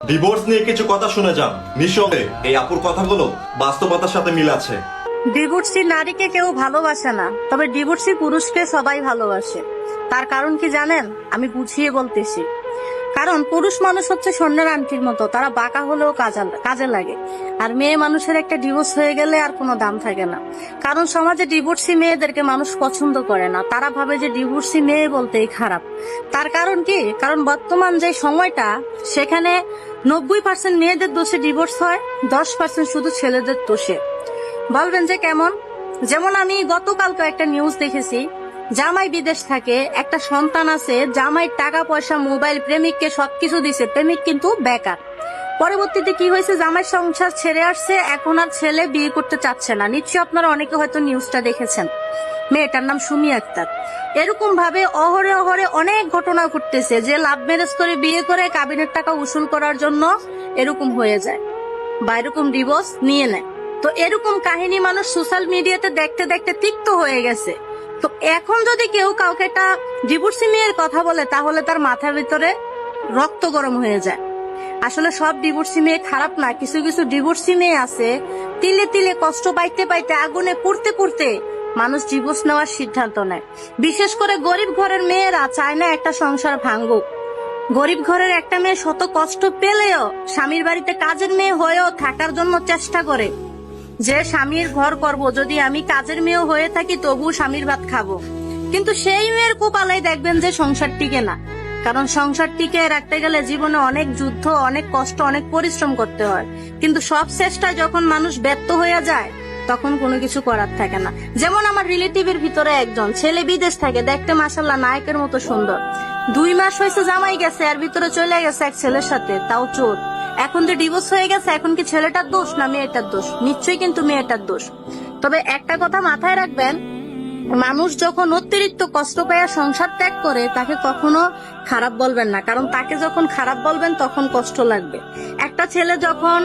Divorce নিয়ে কিছু কথা শুনে যান, নিঃসন্দেহে এই আপুর কথাগুলো বাস্তবতার সাথে মিল আছে। ডিভোর্সি নারীকে কেউ ভালোবাসে না, তবে ডিভোর্সি পুরুষকে সবাই ভালোবাসে। তার কারণ কি জানেন? আমি বুঝিয়ে বলতেছি। কারণ পুরুষ মানুষ হচ্ছে স্বর্ণের আংটির মতো, তারা বাঁকা হলেও কাজে লাগে। আর মেয়ে মানুষের একটা ডিভোর্স হয়ে গেলে আর কোনো দাম থাকে না। কারণ সমাজে ডিভোর্সি মেয়েদেরকে মানুষ পছন্দ করে না, তারা ভাবে যে ডিভোর্সি মেয়ে বলতেই খারাপ। তার কারণ কি? কারণ বর্তমান যে সময়টা, সেখানে 90% মেয়েদের দোষে ডিভোর্স হয়, 10% শুধু ছেলেদের দোষে। বলবেন যে কেমন? যেমন আমি গতকালকে একটা নিউজ দেখেছি, জামাই বিদেশ থাকে, একটা সন্তান আছে, জামাই টাকা পয়সা মোবাইল প্রেমিককে সবকিছু দিছে, প্রেমিক কিন্তু বেকার। পরবর্তীতে কি হয়েছে, জামাই সংসার ছেড়ে আসছে, এখন আর ছেলে বিয়ে করতে চাচ্ছে না। নিশ্চয়ই আপনারা অনেকে হয়তো নিউজটা দেখেছেন। মেয়েটার নাম সুমি আক্তার। এরকম ভাবে অহরে অহরে অনেক ঘটনা ঘটতেছে, যে লাভ ম্যারেজ করে বিয়ে করে কাবিনের টাকা উসুল করার জন্য এরকম হয়ে যায় বা এরকম ডিভোর্স নিয়ে নেয়। তো এরকম কাহিনী মানুষ সোশ্যাল মিডিয়াতে দেখতে দেখতে তিক্ত হয়ে গেছে। তো এখন যদি কেউ কাউকে একটা ডিভোর্সি মেয়ের কথা বলে, তাহলে তার মাথার ভিতরে রক্ত গরম হয়ে যায়। আসলে সব ডিভোর্সি মেয়ে খারাপ না, কিছু কিছু ডিভোর্সি মেয়ে আছে, তিলে তিলে কষ্ট পাইতে পাইতে, আগুনে পুড়তে পুড়তে মানুষ ডিভোর্স নেওয়ার সিদ্ধান্ত নেয়। বিশেষ করে গরিব ঘরের মেয়েরা চায় না একটা সংসার ভাঙুক। গরিব ঘরের একটা মেয়ে শত কষ্ট পেলেও স্বামীর বাড়িতে কাজের মেয়ে হয়েও থাকার জন্য চেষ্টা করে, যে স্বামীর ঘর করব, যদি আমি কাজের মেয়ে হয়ে থাকি তবু স্বামীর ভাত খাবো। কিন্তু সেই মেয়ের কপালে দেখবেন যে সংসার টিকে না। কারণ সংসার টিকে রাখতে গেলে জীবনে অনেক যুদ্ধ, অনেক কষ্ট, অনেক পরিশ্রম করতে হয়। কিন্তু সব চেষ্টায় যখন মানুষ ব্যর্থ হয়ে যায়, তখন কোনো কিছু করার থাকে না। যেমন আমার রিলেটিভের ভিতরে একজন ছেলে বিদেশ থাকে, দেখতে মাশাআল্লাহ নায়কের মতো সুন্দর। 2 মাস হয়েছে জামাই গেছে, আর ভিতরে চলে গেছে এক ছেলের সাথে, তাও চোর। এখন যে ডিভোর্স হয়ে গেছে, এখন কি ছেলেটার দোষ না মেয়েটার দোষ? নিশ্চয়ই কিন্তু মেয়েটার দোষ। তবে একটা কথা মাথায় রাখবেন, মানুষ যখন অতিরিক্ত কষ্ট পেয়ে সংসার ত্যাগ করে, তাকে কখনো খারাপ বলবেন না। কারণ তাকে যখন খারাপ বলবেন তখন কষ্ট লাগবে। একটা ছেলে যখন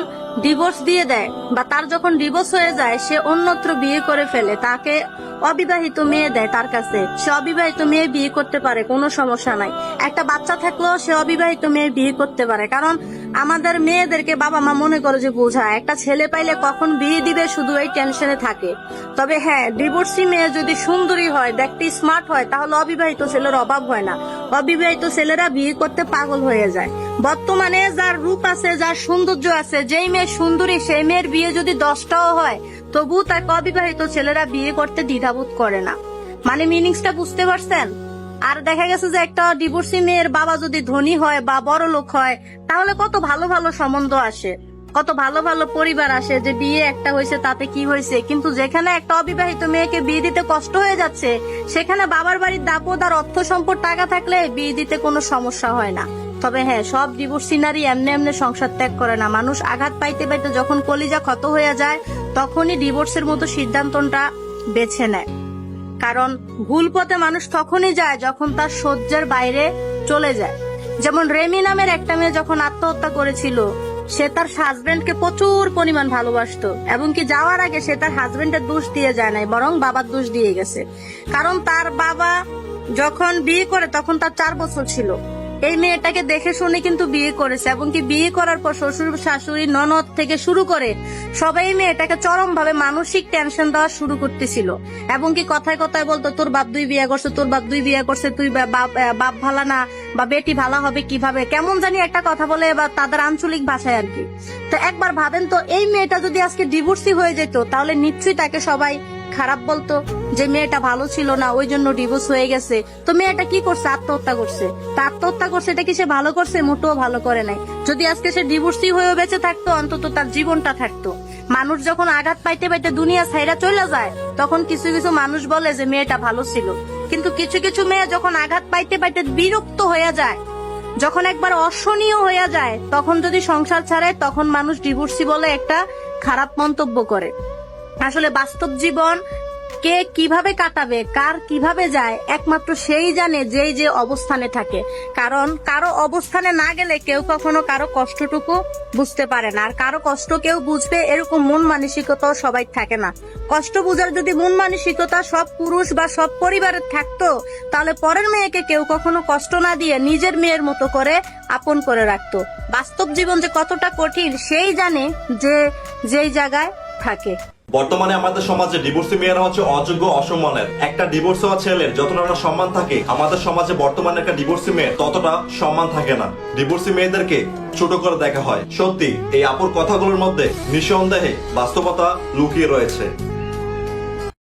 ডিভোর্স দিয়ে দেয় বা তার যখন ডিভোর্স হয়ে যায়, সে অন্যত্র বিয়ে করে ফেলে, তাকে অবিবাহিত মেয়ে দেয় তার কাছে, সে অবিবাহিত মেয়ে বিয়ে করতে পারে, কোনো সমস্যা নাই। একটা বাচ্চা থাকলেও সে অবিবাহিত মেয়ে বিয়ে করতে পারে। কারণ আমাদের মেয়েদেরকে বাবা মা মনে করে যে বোঝায়, একটা ছেলে পাইলে কখন বিয়ে দিবে শুধু এই টেনশনে থাকে। তবে হ্যাঁ, ডিভোর্সি মেয়ে যদি সুন্দরী হয়, দেখতে স্মার্ট হয়, তাহলে অবিবাহিত ছেলের অভাব হয় না। অবিবাহিত ছেলেরা বিয়ে করতে পাগল হয়ে যায়। বর্তমানে যার রূপ আছে, যার সৌন্দর্য আছে, যেই মেয়ে সুন্দরী, সেই মেয়ের বিয়ে যদি 10টাও হয়, তবু তাকে অবিবাহিত ছেলেরা বিয়ে করতে দ্বিধাবোধ করে না। মানে মিনিংসটা বুঝতে পারছেন? আর দেখা গেছে যে একটা ডিভোর্সি মেয়ের বাবা যদি ধনী হয় বা বড় লোক হয়, তাহলে কত ভালো ভালো সম্বন্ধ আসে, কত ভালো ভালো পরিবার আসে, যে বিয়ে একটা হয়েছে তাতে কি হয়েছে। কিন্তু যেখানে একটা অবিবাহিত মেয়েকে বিয়ে দিতে কষ্ট হয়ে যাচ্ছে, সেখানে বাবার বাড়ির দাপট আর অর্থ সম্পদ টাকা থাকলে বিয়ে দিতে কোনো সমস্যা হয় না। তবে হ্যাঁ, সব ডিভোর্সি নারী এমনি এমনি সংসার ত্যাগ করে না। মানুষ আঘাত পাইতে পাইতে যখন কলিজা ক্ষত হয়ে যায়, তখনই ডিভোর্সের মতো সিদ্ধান্তটা বেছে নেয়। কারণ ভুল পথে মানুষ তখনই যায় যখন তার সহ্যের বাইরে চলে যায়। যেমন রেমি নামের একটা মেয়ে যখন আত্মহত্যা করেছিল, সে তার হাজবেন্ডকে প্রচুর পরিমাণ ভালোবাসতো, এবং কি যাওয়ার আগে সে তার হাজবেন্ডের দোষ দিয়ে যায় নাই, বরং বাবার দোষ দিয়ে গেছে। কারণ তার বাবা যখন বিয়ে করে তখন তার 4 বছর ছিল। এই মেয়েটাকে দেখে শুনে কিন্তু বিয়ে করেছে, এবং কি বিয়ে করার পর শ্বশুর শাশুড়ি ননদ থেকে শুরু করে সবাই মেয়েটাকে চরম ভাবে মানসিক টেনশন দেওয়া শুরু করতেছিল। এবং কি কথায় কথায় বলতো, তোর বাপ 2 বিয়ে করছে, তোর বাপ 2 বিয়ে করছে, তুই বাপ ভালা না, বা বেটি ভালা হবে কিভাবে, কেমন জানি একটা কথা বলে, বা তাদের আঞ্চলিক ভাষায় আর কি। তো একবার ভাবেন তো, এই মেয়েটা যদি আজকে ডিভোর্সি হয়ে যেত, তাহলে নিশ্চয়ই তাকে সবাই খারাপ বলতো, যে মেয়েটা ভালো ছিল না, ওই জন্য ডিভোর্স হয়ে গেছে। তো মেয়েটা কি করছে? আত্মহত্যা করছে। তা আত্মহত্যা করছে, এটা কি সে ভালো করছে? মোটেও ভালো করে নাই। যদি আজকে সে ডিভোর্সি হয়ে বেঁচে থাকতো, অন্তত তার জীবনটা থাকতো। মানুষ যখন আঘাত পাইতে পাইতে দুনিয়া ছাইরা চলে যায়, তখন কিছু কিছু মানুষ বলে যে মেয়েটা ভালো ছিল। কিন্তু কিছু কিছু মেয়ে যখন আঘাত পাইতে পাইতে বিরক্ত হয়ে যায়, যখন একবার অসহনীয় হয়ে যায়, তখন যদি সংসার ছাড়ে, তখন মানুষ ডিভোর্সি বলে একটা খারাপ মন্তব্য করে। আসলে বাস্তব জীবন কে কিভাবে কাটাবে, কার কিভাবে যায়, একমাত্র সেই জানে যেই যে অবস্থানে থাকে। কারণ কারো অবস্থানে না গেলে কেউ কখনো কারো কষ্টটুকু বুঝতে পারে না। আর কারো কষ্ট কেউ বুঝবে এরকম মন মানসিকতাও সবাই থাকে না। কষ্ট বুঝার যদি মন মানসিকতা সব পুরুষ বা সব পরিবারের থাকতো, তাহলে পরের মেয়েকে কেউ কখনো কষ্ট না দিয়ে নিজের মেয়ের মতো করে আপন করে রাখতো। বাস্তব জীবন যে কতটা কঠিন সেই জানে যে যেই জায়গায় থাকে। বর্তমানে আমাদের সমাজে ডিভোর্সি মেয়েরা হচ্ছে অযোগ্য, অসম্মানের। একটা ডিভোর্স হওয়া ছেলের যতটা না সম্মান থাকে, আমাদের সমাজে বর্তমানে একটা ডিভোর্সি মেয়ের ততটা সম্মান থাকে না। ডিভোর্সি মেয়েদেরকে ছোট করে দেখা হয়। সত্যি এই আপুর কথাগুলোর মধ্যে নিঃসন্দেহে বাস্তবতা লুকিয়ে রয়েছে।